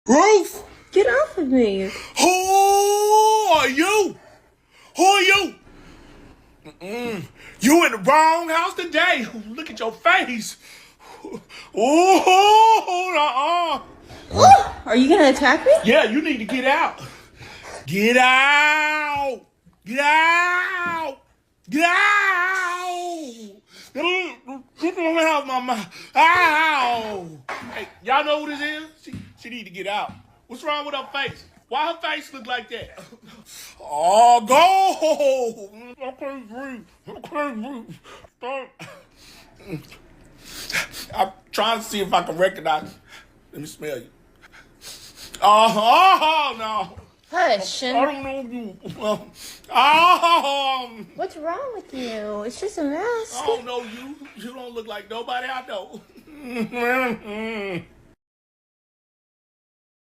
Ruth! Get off of me. Who are you? Who are you? You in the wrong house today. Look at your face. Oh, Are you gonna attack me? yeah, you need to get out. Get out. Get out. Get out. Get out of my mouth. Ow. Hey, y'all know who this is? She need to get out. What's wrong with her face? Why her face look like that? Oh, go! I can't breathe. I can't breathe. I'm trying to see if I can recognize you. Let me smell you. Oh, no. Hush. I don't know you. What's wrong with you? It's just a mask. I don't know you. You don't look like nobody I know.